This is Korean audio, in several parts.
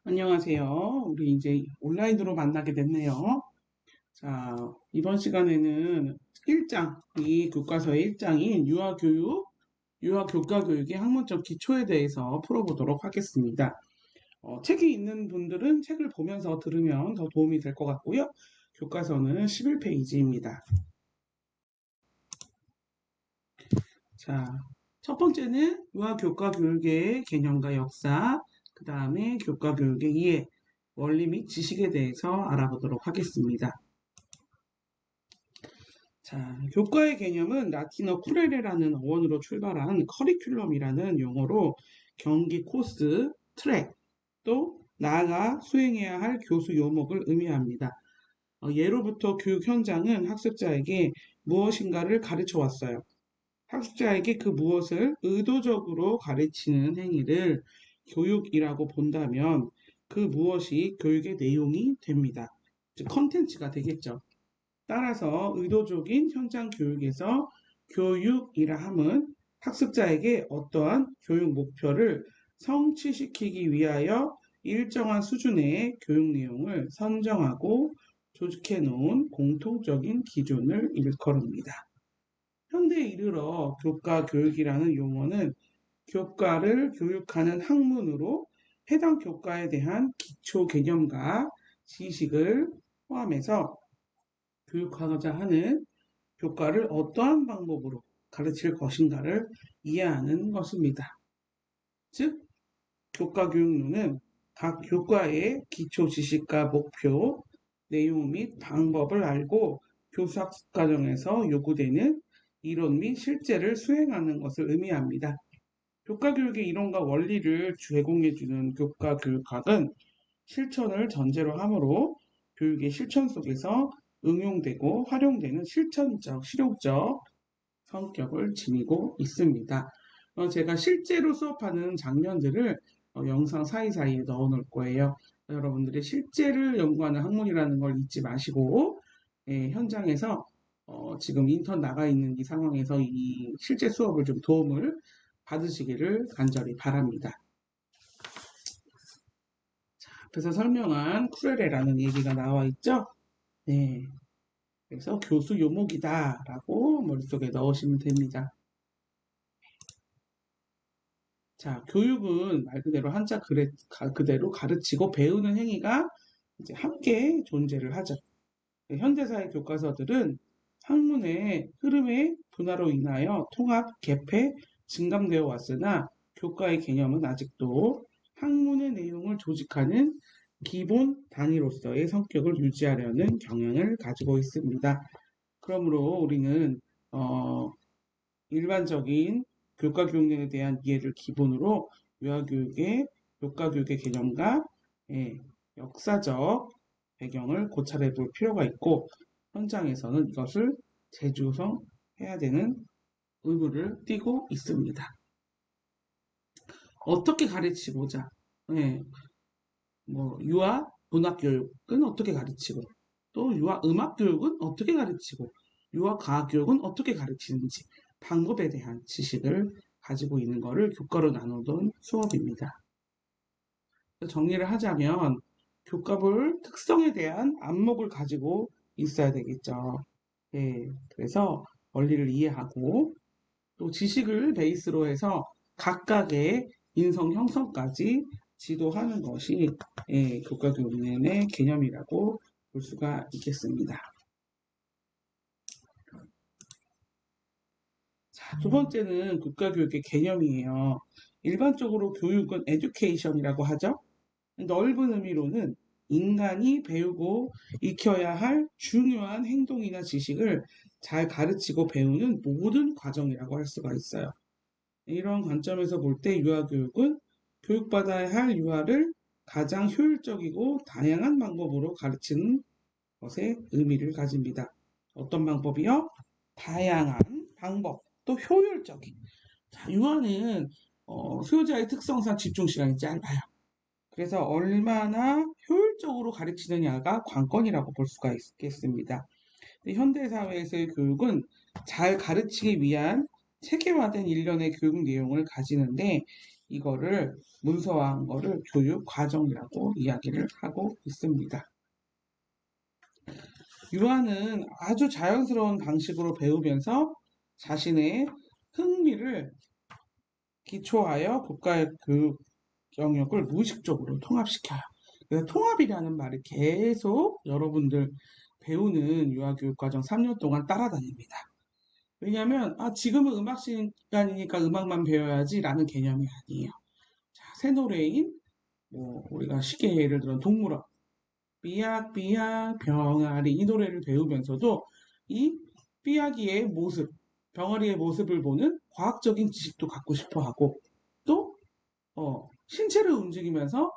안녕하세요. 우리 이제 온라인으로 만나게 됐네요. 자, 이번 시간에는 1장, 이 교과서의 1장인 유아교과교육의 학문적 기초에 대해서 풀어보도록 하겠습니다. 책이 있는 분들은 책을 보면서 들으면 더 도움이 될 것 같고요. 교과서는 11페이지입니다. 자, 첫 번째는 유아교과교육의 개념과 역사, 그 다음에 교과교육의 이해, 원리 및 지식에 대해서 알아보도록 하겠습니다. 자, 교과의 개념은 라틴어 쿠레레라는 어원으로 출발한 커리큘럼이라는 용어로 경기 코스, 트랙, 또 나아가 수행해야 할 교수 요목을 의미합니다. 예로부터 교육 현장은 학습자에게 무엇인가를 가르쳐 왔어요. 학습자에게 그 무엇을 의도적으로 가르치는 행위를 교육이라고 본다면 그 무엇이 교육의 내용이 됩니다. 즉 컨텐츠가 되겠죠. 따라서 의도적인 현장 교육에서 교육이라 함은 학습자에게 어떠한 교육 목표를 성취시키기 위하여 일정한 수준의 교육 내용을 선정하고 조직해 놓은 공통적인 기준을 일컬습니다. 현대에 이르러 교과 교육이라는 용어는 교과를 교육하는 학문으로 해당 교과에 대한 기초 개념과 지식을 포함해서 교육하고자 하는 교과를 어떠한 방법으로 가르칠 것인가를 이해하는 것입니다. 즉, 교과 교육론은 각 교과의 기초 지식과 목표, 내용 및 방법을 알고 교수 학습 과정에서 요구되는 이론 및 실제를 수행하는 것을 의미합니다. 교과 교육의 이론과 원리를 제공해주는 교과 교육학은 실천을 전제로 하므로 교육의 실천 속에서 응용되고 활용되는 실천적, 실용적 성격을 지니고 있습니다. 제가 실제로 수업하는 장면들을 영상 사이사이에 넣어 놓을 거예요. 여러분들이 실제를 연구하는 학문이라는 걸 잊지 마시고 현장에서 지금 인턴 나가 있는 이 상황에서 이 실제 수업을 좀 도움을 받으시기를 간절히 바랍니다. 자, 앞에서 설명한 쿠레레라는 얘기가 나와 있죠? 네. 그래서 교수 요목이다라고 머릿속에 넣으시면 됩니다. 자, 교육은 말 그대로 한자 그대로 가르치고 배우는 행위가 이제 함께 존재를 하죠. 현대사의 교과서들은 학문의 흐름의 변화로 인하여 통합, 개폐, 증감되어 왔으나 교과의 개념은 아직도 학문의 내용을 조직하는 기본 단위로서의 성격을 유지하려는 경향을 가지고 있습니다. 그러므로 우리는 일반적인 교과 교육에 대한 이해를 기본으로 유아교육의 교과 교육의 개념과 역사적 배경을 고찰해 볼 필요가 있고 현장에서는 이것을 재조성해야 되는 의무를 띠고 있습니다. 어떻게 가르치고자 유아 문학 교육은 어떻게 가르치고 또 유아 음악 교육은 어떻게 가르치고 유아 과학 교육은 어떻게 가르치는지 방법에 대한 지식을 가지고 있는 것을 교과로 나누던 수업입니다. 정리를 하자면 교과볼 특성에 대한 안목을 가지고 있어야 되겠죠. 그래서 원리를 이해하고 또 지식을 베이스로 해서 각각의 인성 형성까지 지도하는 것이 교과 교육의 개념이라고 볼 수가 있겠습니다. 자, 두 번째는 교과 교육의 개념이에요. 일반적으로 교육은 에듀케이션이라고 하죠. 넓은 의미로는 인간이 배우고 익혀야 할 중요한 행동이나 지식을 잘 가르치고 배우는 모든 과정이라고 할 수가 있어요. 이런 관점에서 볼 때 유아교육은 교육받아야 할 유아를 가장 효율적이고 다양한 방법으로 가르치는 것에 의미를 가집니다. 어떤 방법이요? 다양한 방법, 또 효율적인. 자, 유아는 수요자의 특성상 집중 시간이 짧아요. 그래서 얼마나 효율적으로 가르치느냐가 관건이라고 볼 수가 있겠습니다. 현대사회에서의 교육은 잘 가르치기 위한 체계화된 일련의 교육 내용을 가지는데 이거를 문서화한 거를 교육 과정이라고 이야기를 하고 있습니다. 유아는 아주 자연스러운 방식으로 배우면서 자신의 흥미를 기초하여 국가의 교육 영역을 무의식적으로 통합시켜요. 그래서 통합이라는 말이 계속 여러분들 배우는 유아교육과정 3년 동안 따라다닙니다. 왜냐하면 지금은 음악 시간이니까 음악만 배워야지 라는 개념이 아니에요. 자, 새노래인 우리가 쉽게 예를 들어 동물원 삐약삐약 병아리 이 노래를 배우면서도 이 삐약이의 모습, 병아리의 모습을 보는 과학적인 지식도 갖고 싶어 하고 또 신체를 움직이면서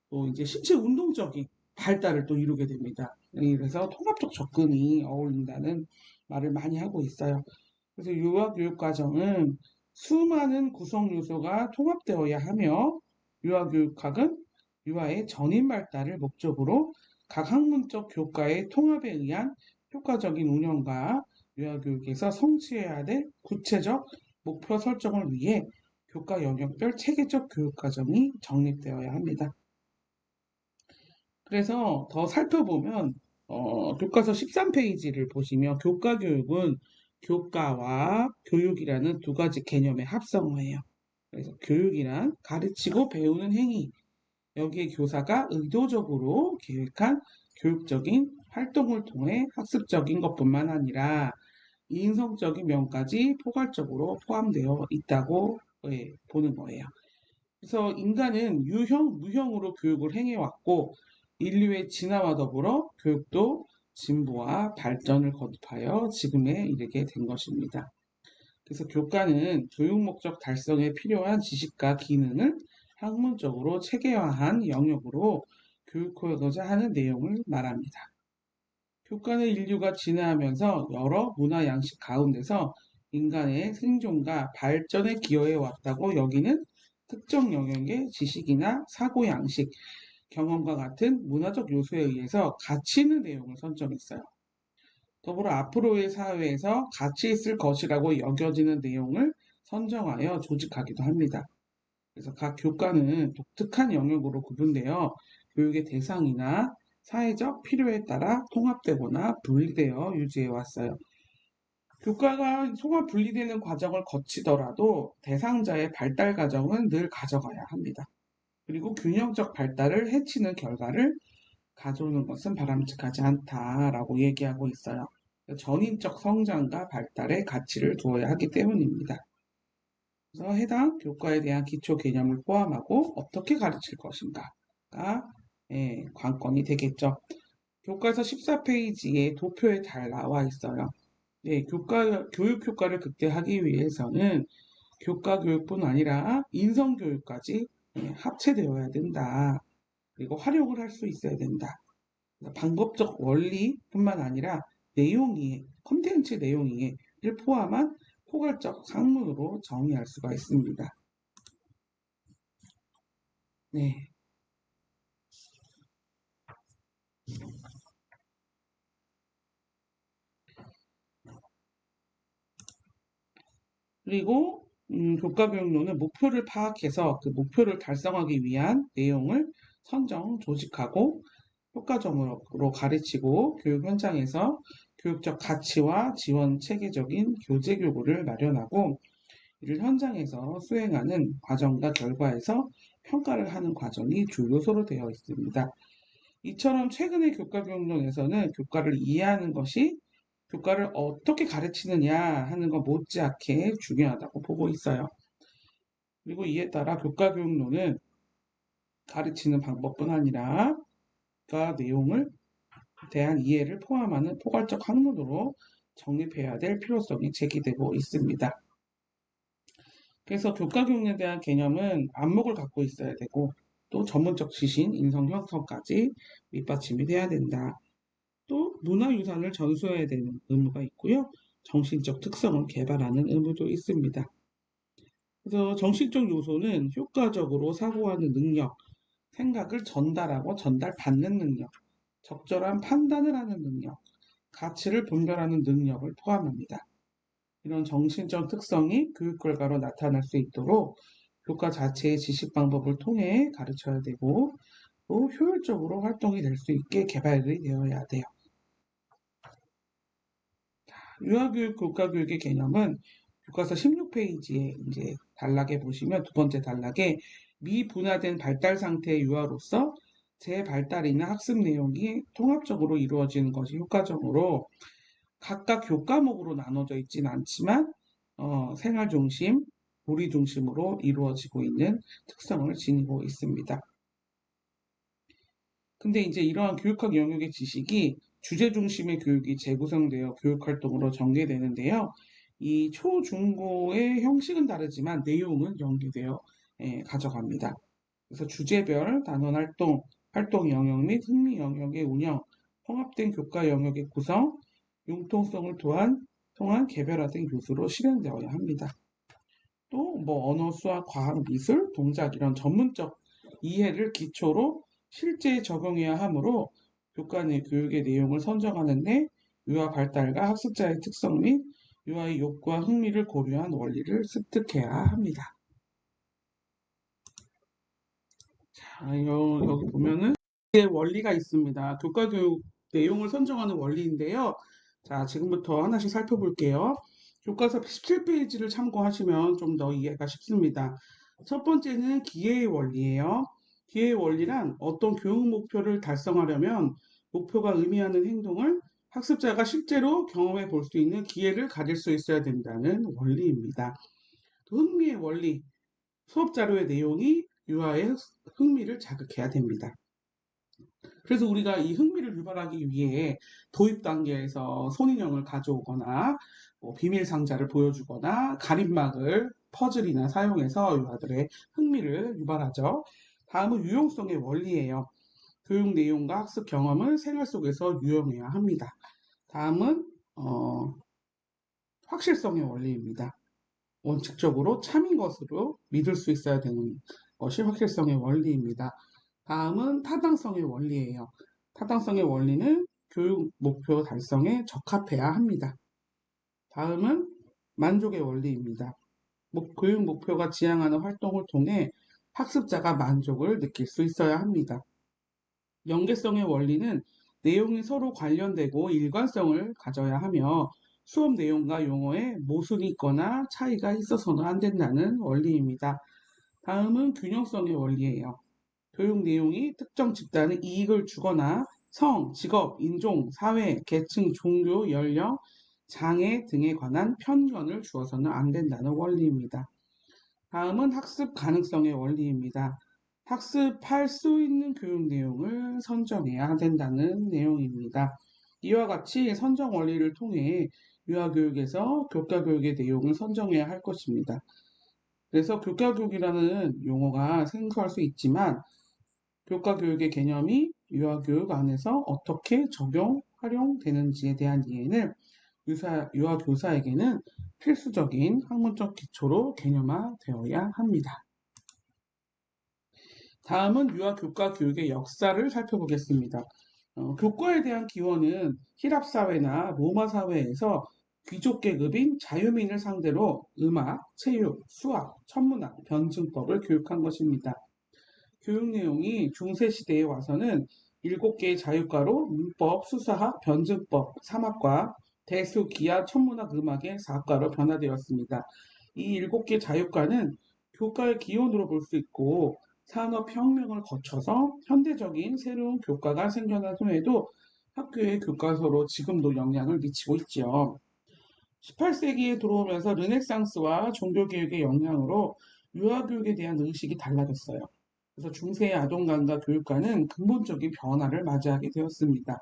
또 이제 신체 운동적인 발달을 또 이루게 됩니다. 그래서 통합적 접근이 어울린다는 말을 많이 하고 있어요. 그래서 유아교육과정은 수많은 구성 요소가 통합되어야 하며 유아교육학은 유아의 전인 발달을 목적으로 각 학문적 교과의 통합에 의한 효과적인 운영과 유아교육에서 성취해야 될 구체적 목표 설정을 위해 교과 영역별 체계적 교육과정이 정립되어야 합니다. 그래서 더 살펴보면 교과서 13페이지를 보시면 교과 교육은 교과와 교육이라는 두 가지 개념의 합성어예요. 그래서 교육이란 가르치고 배우는 행위, 여기에 교사가 의도적으로 계획한 교육적인 활동을 통해 학습적인 것뿐만 아니라 인성적인 면까지 포괄적으로 포함되어 있다고 보는 거예요. 그래서 인간은 유형, 무형으로 교육을 행해왔고 인류의 진화와 더불어 교육도 진보와 발전을 거듭하여 지금에 이르게 된 것입니다. 그래서 교과는 교육 목적 달성에 필요한 지식과 기능을 학문적으로 체계화한 영역으로 교육하고자 하는 내용을 말합니다. 교과는 인류가 진화하면서 여러 문화 양식 가운데서 인간의 생존과 발전에 기여해 왔다고 여기는 특정 영역의 지식이나 사고 양식, 경험과 같은 문화적 요소에 의해서 가치 있는 내용을 선정했어요. 더불어 앞으로의 사회에서 가치 있을 것이라고 여겨지는 내용을 선정하여 조직하기도 합니다. 그래서 각 교과는 독특한 영역으로 구분되어 교육의 대상이나 사회적 필요에 따라 통합되거나 분리되어 유지해 왔어요. 교과가 통합 분리되는 과정을 거치더라도 대상자의 발달 과정은 늘 가져가야 합니다. 그리고 균형적 발달을 해치는 결과를 가져오는 것은 바람직하지 않다라고 얘기하고 있어요. 전인적 성장과 발달에 가치를 두어야 하기 때문입니다. 그래서 해당 교과에 대한 기초 개념을 포함하고 어떻게 가르칠 것인가가 관건이 되겠죠. 교과서 14페이지에 도표에 잘 나와 있어요. 교육 효과를 극대화하기 위해서는 교과 교육뿐 아니라 인성 교육까지 합체되어야 된다. 그리고 활용을 할 수 있어야 된다. 방법적 원리뿐만 아니라 내용이해, 콘텐츠 내용이해를 포함한 포괄적 학문으로 정의할 수가 있습니다. 네. 그리고 교과교육론은 목표를 파악해서 그 목표를 달성하기 위한 내용을 선정, 조직하고 효과적으로 가르치고 교육 현장에서 교육적 가치와 지원 체계적인 교재 교구를 마련하고 이를 현장에서 수행하는 과정과 결과에서 평가를 하는 과정이 주 요소로 되어 있습니다. 이처럼 최근의 교과교육론에서는 교과를 이해하는 것이 교과를 어떻게 가르치느냐 하는 것 못지않게 중요하다고 보고 있어요. 그리고 이에 따라 교과교육론은 가르치는 방법뿐 아니라 교과 내용을 대한 이해를 포함하는 포괄적 학문으로 정립해야 될 필요성이 제기되고 있습니다. 그래서 교과교육에 대한 개념은 안목을 갖고 있어야 되고 또 전문적 지신, 인성 형성까지 밑받침이 돼야 된다. 또 문화유산을 전수해야 되는 의무가 있고요. 정신적 특성을 개발하는 의무도 있습니다. 그래서 정신적 요소는 효과적으로 사고하는 능력, 생각을 전달하고 전달받는 능력, 적절한 판단을 하는 능력, 가치를 분별하는 능력을 포함합니다. 이런 정신적 특성이 교육 결과로 나타날 수 있도록 교과 자체의 지식 방법을 통해 가르쳐야 되고 또 효율적으로 활동이 될 수 있게 개발이 되어야 돼요. 유아교육, 교과교육의 개념은 교과서 16페이지에 이제 단락에 보시면 두 번째 단락에 미분화된 발달 상태의 유아로서 재발달이나 학습 내용이 통합적으로 이루어지는 것이 효과적으로 각각 교과목으로 나눠져 있지는 않지만 생활 중심, 놀이 중심으로 이루어지고 있는 특성을 지니고 있습니다. 근데 이제 이러한 교육학 영역의 지식이 주제 중심의 교육이 재구성되어 교육활동으로 전개되는데요. 이 초, 중, 고의 형식은 다르지만 내용은 연계되어 가져갑니다. 그래서 주제별 단원 활동, 활동 영역 및 흥미 영역의 운영, 통합된 교과 영역의 구성, 융통성을 통한 개별화된 교수로 실현되어야 합니다. 또 뭐 언어, 수학, 과학, 미술, 동작 이런 전문적 이해를 기초로 실제에 적용해야 하므로 교과 내 교육의 내용을 선정하는데 유아 발달과 학습자의 특성 및 유아의 욕구와 흥미를 고려한 원리를 습득해야 합니다. 자, 여기 보면은 원리가 있습니다. 교과 교육 내용을 선정하는 원리인데요. 자, 지금부터 하나씩 살펴볼게요. 교과서 17페이지를 참고하시면 좀 더 이해가 쉽습니다. 첫 번째는 기회의 원리예요. 기회의 원리란 어떤 교육 목표를 달성하려면 목표가 의미하는 행동을 학습자가 실제로 경험해 볼 수 있는 기회를 가질 수 있어야 된다는 원리입니다. 또 흥미의 원리, 수업 자료의 내용이 유아의 흥미를 자극해야 됩니다. 그래서 우리가 이 흥미를 유발하기 위해 도입 단계에서 손인형을 가져오거나 비밀 상자를 보여주거나 가림막을 퍼즐이나 사용해서 유아들의 흥미를 유발하죠. 다음은 유용성의 원리예요. 교육 내용과 학습 경험을 생활 속에서 유용해야 합니다. 다음은 확실성의 원리입니다. 원칙적으로 참인 것으로 믿을 수 있어야 되는 것이 확실성의 원리입니다. 다음은 타당성의 원리예요. 타당성의 원리는 교육 목표 달성에 적합해야 합니다. 다음은 만족의 원리입니다. 교육 목표가 지향하는 활동을 통해 학습자가 만족을 느낄 수 있어야 합니다. 연계성의 원리는 내용이 서로 관련되고 일관성을 가져야 하며 수업 내용과 용어에 모순이 있거나 차이가 있어서는 안 된다는 원리입니다. 다음은 균형성의 원리예요. 교육 내용이 특정 집단에 이익을 주거나 성, 직업, 인종, 사회, 계층, 종교, 연령, 장애 등에 관한 편견을 주어서는 안 된다는 원리입니다. 다음은 학습 가능성의 원리입니다. 학습할 수 있는 교육 내용을 선정해야 된다는 내용입니다. 이와 같이 선정 원리를 통해 유아교육에서 교과교육의 내용을 선정해야 할 것입니다. 그래서 교과교육이라는 용어가 생소할 수 있지만 교과교육의 개념이 유아교육 안에서 어떻게 적용, 활용되는지에 대한 이해는 유아교사에게는 필수적인 학문적 기초로 개념화되어야 합니다. 다음은 유아교과 교육의 역사를 살펴보겠습니다. 교과에 대한 기원은 히랍사회나 로마사회에서 귀족 계급인 자유민을 상대로 음악, 체육, 수학, 천문학, 변증법을 교육한 것입니다. 교육 내용이 중세시대에 와서는 7개의 자유과로 문법, 수사학, 변증법, 3학과, 대수, 기하, 천문학, 음악의 4학과로 변화되었습니다. 이 7개 자유과는 교과의 기원으로 볼 수 있고 산업혁명을 거쳐서 현대적인 새로운 교과가 생겨난 후에도 학교의 교과서로 지금도 영향을 미치고 있지요. 18세기에 들어오면서 르네상스와 종교교육의 영향으로 유아교육에 대한 의식이 달라졌어요. 그래서 중세의 아동관과 교육과는 근본적인 변화를 맞이하게 되었습니다.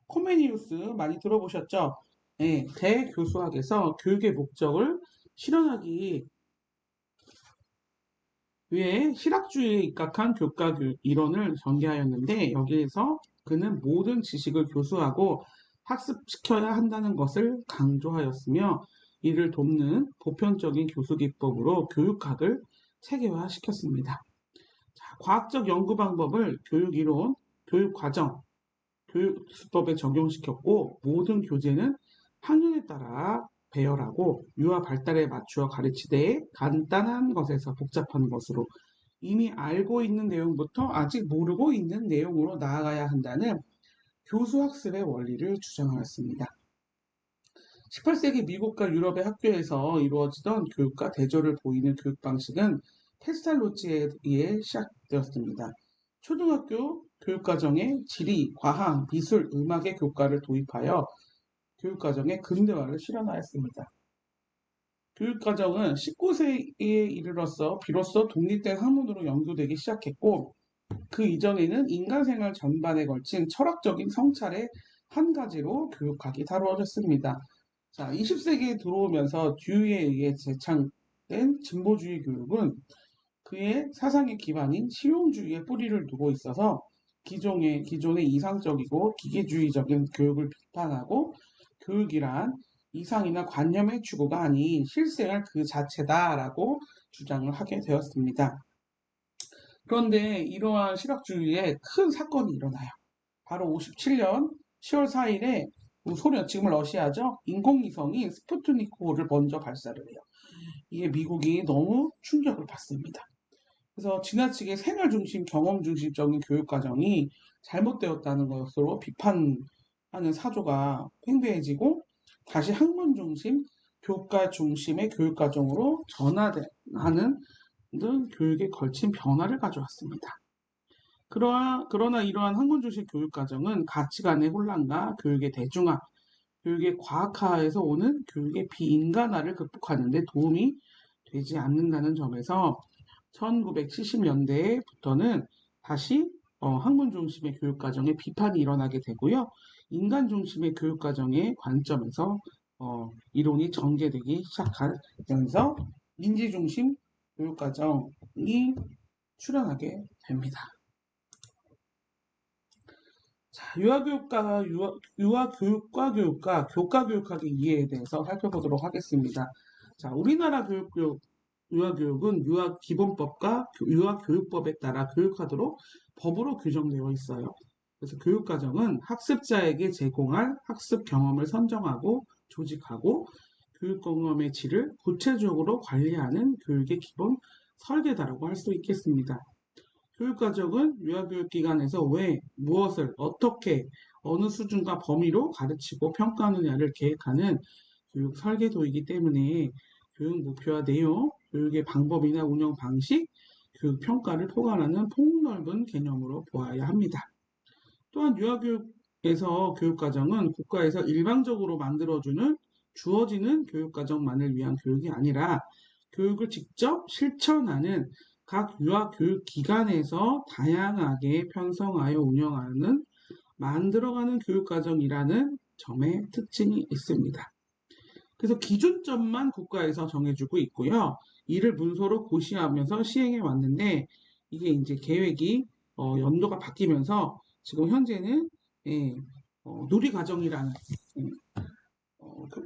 코메니우스 많이 들어보셨죠? 네, 대교수학에서 교육의 목적을 실현하기 위해 실학주의에 입각한 교과교육 이론을 전개하였는데 여기에서 그는 모든 지식을 교수하고 학습시켜야 한다는 것을 강조하였으며 이를 돕는 보편적인 교수 기법으로 교육학을 체계화시켰습니다. 과학적 연구 방법을 교육 이론, 교육 과정, 교육 수법에 적용시켰고 모든 교재는 학년에 따라 배열하고 유아 발달에 맞추어 가르치되 간단한 것에서 복잡한 것으로 이미 알고 있는 내용부터 아직 모르고 있는 내용으로 나아가야 한다는 교수학습의 원리를 주장하였습니다. 18세기 미국과 유럽의 학교에서 이루어지던 교육과 대조를 보이는 교육 방식은 페스탈로치에 의해 시작되었습니다. 초등학교 교육과정에 지리, 과학, 미술, 음악의 교과를 도입하여 교육과정의 근대화를 실현하였습니다. 교육과정은 19세기에 이르러서 비로소 독립된 학문으로 연구되기 시작했고 그 이전에는 인간생활 전반에 걸친 철학적인 성찰의 한 가지로 교육학이 다루어졌습니다. 자, 20세기에 들어오면서 듀이에 의해 제창된 진보주의 교육은 그의 사상의 기반인 실용주의에 뿌리를 두고 있어서 기존의 이상적이고 기계주의적인 교육을 비판하고 교육이란 이상이나 관념의 추구가 아닌 실생활 그 자체다라고 주장을 하게 되었습니다. 그런데 이러한 실학주의에 큰 사건이 일어나요. 바로 57년 10월 4일에 소련, 지금은 러시아죠. 인공위성인 스푸트니크를 먼저 발사를 해요. 이게 미국이 너무 충격을 받습니다. 그래서 지나치게 생활 중심, 경험 중심적인 교육 과정이 잘못되었다는 것으로 비판하는 사조가 팽배해지고 다시 학문 중심, 교과 중심의 교육 과정으로 전환하는 등 교육에 걸친 변화를 가져왔습니다. 그러나 이러한 학문 중심 교육 과정은 가치관의 혼란과 교육의 대중화, 교육의 과학화에서 오는 교육의 비인간화를 극복하는 데 도움이 되지 않는다는 점에서 1970년대부터는 다시 학문 중심의 교육 과정에 비판이 일어나게 되고요. 인간 중심의 교육 과정의 관점에서 이론이 전개되기 시작하면서 인지 중심 교육 과정이 출현하게 됩니다. 자, 유아교육과 교과교육학의 이해에 대해서 살펴보도록 하겠습니다. 자, 우리나라 유아교육은 유아기본법과 유아교육법에 따라 교육하도록 법으로 규정되어 있어요. 그래서 교육과정은 학습자에게 제공할 학습 경험을 선정하고 조직하고 교육 경험의 질을 구체적으로 관리하는 교육의 기본 설계다라고 할 수 있겠습니다. 교육과정은 유아교육기관에서 왜, 무엇을, 어떻게, 어느 수준과 범위로 가르치고 평가하느냐를 계획하는 교육 설계도이기 때문에 교육 목표와 내용, 교육의 방법이나 운영 방식, 교육 평가를 포괄하는 폭넓은 개념으로 보아야 합니다. 또한 유아교육에서 교육과정은 국가에서 일방적으로 만들어주는 주어지는 교육과정만을 위한 교육이 아니라 교육을 직접 실천하는 각 유아교육기관에서 다양하게 편성하여 운영하는 만들어가는 교육과정이라는 점에 특징이 있습니다. 그래서 기준점만 국가에서 정해주고 있고요. 이를 문서로 고시하면서 시행해 왔는데 이게 이제 계획이 연도가 바뀌면서 지금 현재는 누리과정이라는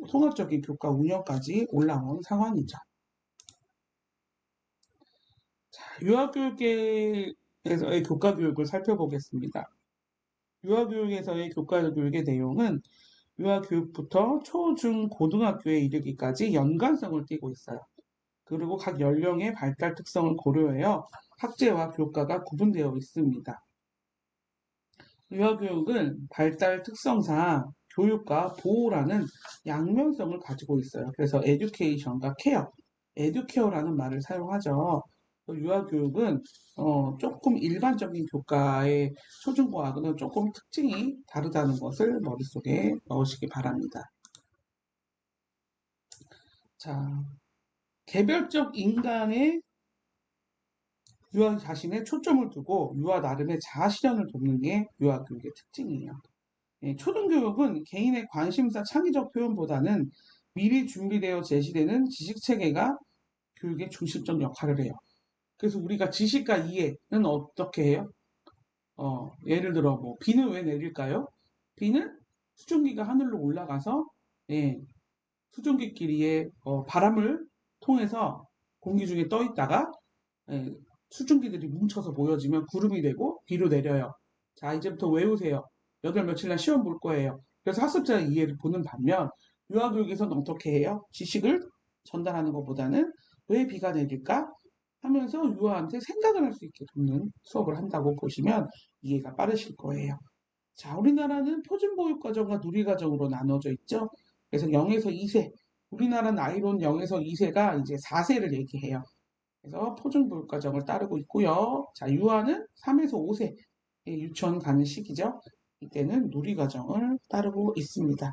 통합적인 교과 운영까지 올라온 상황이죠. 자, 유아교육에서의 교과교육을 살펴보겠습니다. 유아교육에서의 교과교육의 내용은 유아교육부터 초, 중, 고등학교에 이르기까지 연관성을 띠고 있어요. 그리고 각 연령의 발달 특성을 고려하여 학제와 교과가 구분되어 있습니다. 유아교육은 발달 특성상 교육과 보호라는 양면성을 가지고 있어요. 그래서 에듀케이션과 케어, 에듀케어라는 말을 사용하죠. 유아교육은 조금 일반적인 교과의 초중고하고는 조금 특징이 다르다는 것을 머릿속에 넣으시기 바랍니다. 자, 개별적 인간의 유아 자신의 초점을 두고 유아 나름의 자아 실현을 돕는 게 유아교육의 특징이에요. 초등교육은 개인의 관심사 창의적 표현보다는 미리 준비되어 제시되는 지식체계가 교육의 중심적 역할을 해요. 그래서 우리가 지식과 이해는 어떻게 해요? 예를 들어 뭐 비는 왜 내릴까요? 비는 수증기가 하늘로 올라가서 수증기끼리의 바람을 통해서 공기 중에 떠 있다가 수증기들이 뭉쳐서 모여지면 구름이 되고 비로 내려요. 자, 이제부터 외우세요. 몇 월 며칠 날 시험 볼 거예요. 그래서 학습자의 이해를 보는 반면 유아교육에서는 어떻게 해요? 지식을 전달하는 것보다는 왜 비가 내릴까? 하면서 유아한테 생각을 할 수 있게 돕는 수업을 한다고 보시면 이해가 빠르실 거예요. 자, 우리나라는 표준보육과정과 누리과정으로 나눠져 있죠. 그래서 0에서 2세, 우리나라 나이론 0에서 2세가 이제 4세를 얘기해요. 그래서 표준교육과정을 따르고 있고요. 자, 유아는 3에서 5세 유치원 가는 시기죠. 이때는 누리과정을 따르고 있습니다.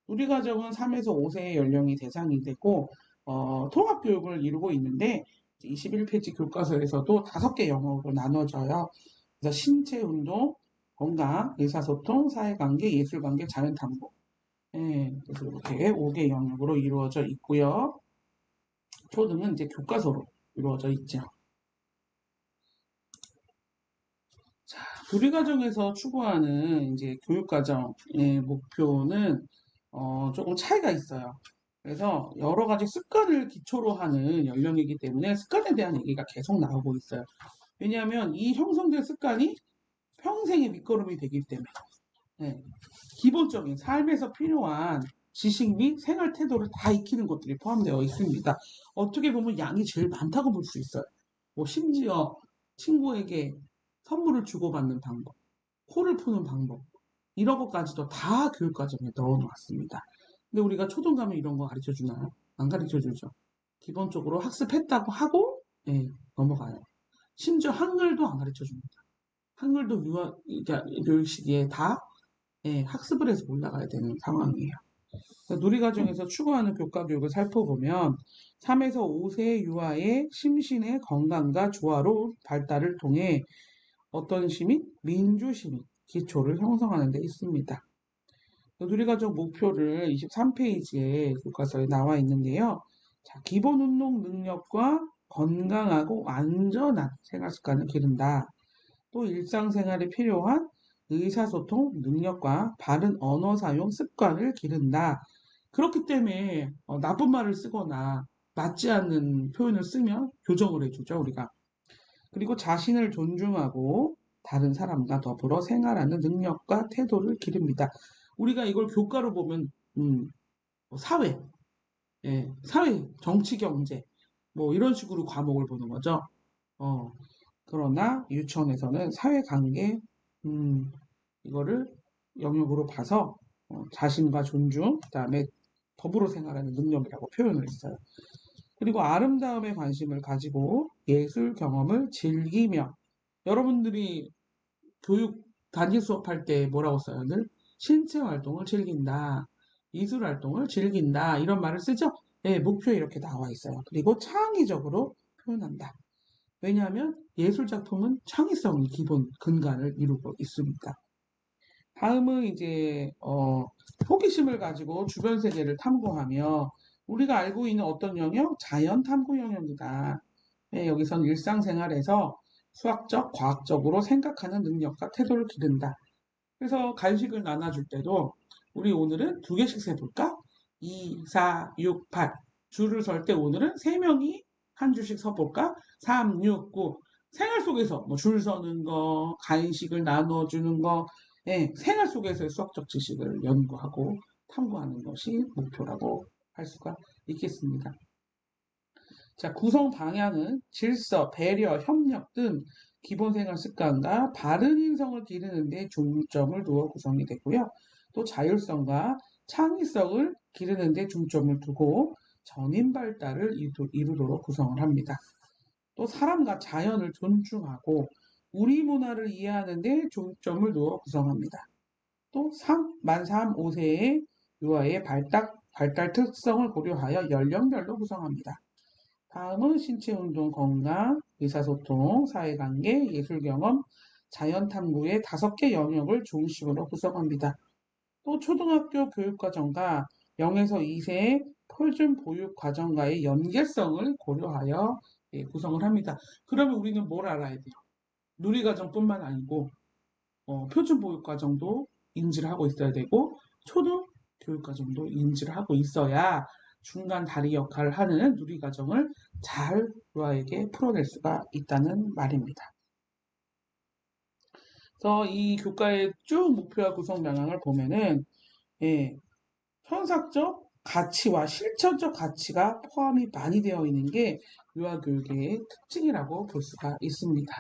누리과정은 3에서 5세의 연령이 대상이 되고 통합교육을 이루고 있는데 21페이지 교과서에서도 5개 영역으로 나눠져요. 그래서 신체운동, 건강, 의사소통, 사회관계, 예술관계, 자연탐구. 예, 그래서 이렇게 5개 영역으로 이루어져 있고요. 초등은 이제 교과서로 이루어져 있죠. 자, 누리과정에서 추구하는 이제 교육과정의 목표는 조금 차이가 있어요. 그래서 여러 가지 습관을 기초로 하는 연령이기 때문에 습관에 대한 얘기가 계속 나오고 있어요. 왜냐하면 이 형성된 습관이 평생의 밑거름이 되기 때문에 네, 기본적인 삶에서 필요한 지식 및 생활 태도를 다 익히는 것들이 포함되어 있습니다. 어떻게 보면 양이 제일 많다고 볼 수 있어요. 뭐 심지어 친구에게 선물을 주고받는 방법, 코를 푸는 방법, 이런 것까지도 다 교육과정에 넣어놓았습니다. 근데 우리가 초등 가면 이런 거 가르쳐 주나요? 안 가르쳐 주죠. 기본적으로 학습했다고 하고 예, 넘어가요. 심지어 한글도 안 가르쳐 줍니다. 한글도 교육 시기에 다 예, 학습을 해서 올라가야 되는 상황이에요. 누리과정에서 추구하는 교과 교육을 살펴보면 3에서 5세 유아의 심신의 건강과 조화로 발달을 통해 어떤 시민? 민주시민 기초를 형성하는 데 있습니다. 누리과정 목표를 23페이지에 교과서에 나와 있는데요. 자, 기본 운동 능력과 건강하고 안전한 생활 습관을 기른다. 또 일상생활에 필요한 의사소통 능력과 바른 언어 사용 습관을 기른다. 그렇기 때문에 나쁜 말을 쓰거나 맞지 않는 표현을 쓰면 교정을 해주죠, 우리가. 그리고 자신을 존중하고 다른 사람과 더불어 생활하는 능력과 태도를 기릅니다. 우리가 이걸 교과로 보면 사회, 예, 사회, 정치, 경제 뭐 이런 식으로 과목을 보는 거죠. 그러나 유치원에서는 사회관계 이거를 영역으로 봐서 자신과 존중, 그다음에 더불어 생활하는 능력이라고 표현을 했어요. 그리고 아름다움에 관심을 가지고 예술 경험을 즐기며 여러분들이 교육 단기 수업할 때 뭐라고 써요? 늘 신체 활동을 즐긴다, 미술 활동을 즐긴다 이런 말을 쓰죠. 네, 목표에 이렇게 나와 있어요. 그리고 창의적으로 표현한다. 왜냐하면 예술 작품은 창의성이 기본 근간을 이루고 있습니다. 다음은 이제 호기심을 가지고 주변 세계를 탐구하며 우리가 알고 있는 어떤 영역? 자연 탐구 영역이다. 네, 여기선 일상생활에서 수학적, 과학적으로 생각하는 능력과 태도를 기른다. 그래서 간식을 나눠줄 때도 우리 오늘은 2개씩 세볼까? 2, 4, 6, 8. 줄을 설 때 오늘은 3명이 한 줄씩 서볼까? 3, 6, 9. 생활 속에서 뭐 줄 서는 거, 간식을 나눠주는 거, 예, 생활 속에서의 수학적 지식을 연구하고 탐구하는 것이 목표라고 할 수가 있겠습니다. 자, 구성 방향은 질서, 배려, 협력 등 기본 생활 습관과 바른 인성을 기르는 데 중점을 두어 구성이 되고요. 또 자율성과 창의성을 기르는 데 중점을 두고 전인 발달을 이루도록 구성을 합니다. 또 사람과 자연을 존중하고 우리 문화를 이해하는 데 중점을 두어 구성합니다. 또 만 3, 5세의 유아의 발달 특성을 고려하여 연령별로 구성합니다. 다음은 신체운동, 건강, 의사소통, 사회관계, 예술경험, 자연탐구의 5개 영역을 중심으로 구성합니다. 또 초등학교 교육과정과 0에서 2세의 표준보육과정과의 연계성을 고려하여 구성을 합니다. 그러면 우리는 뭘 알아야 돼요? 누리과정뿐만 아니고 표준보육과정도 인지를 하고 있어야 되고 초등교육과정도 인지를 하고 있어야 중간 다리 역할을 하는 누리과정을 잘 유아에게 풀어낼 수가 있다는 말입니다. 그래서 이 교과의 쭉 목표와 구성 방향을 보면은 예, 현상적 가치와 실천적 가치가 포함이 많이 되어 있는 게 유아교육의 특징이라고 볼 수가 있습니다.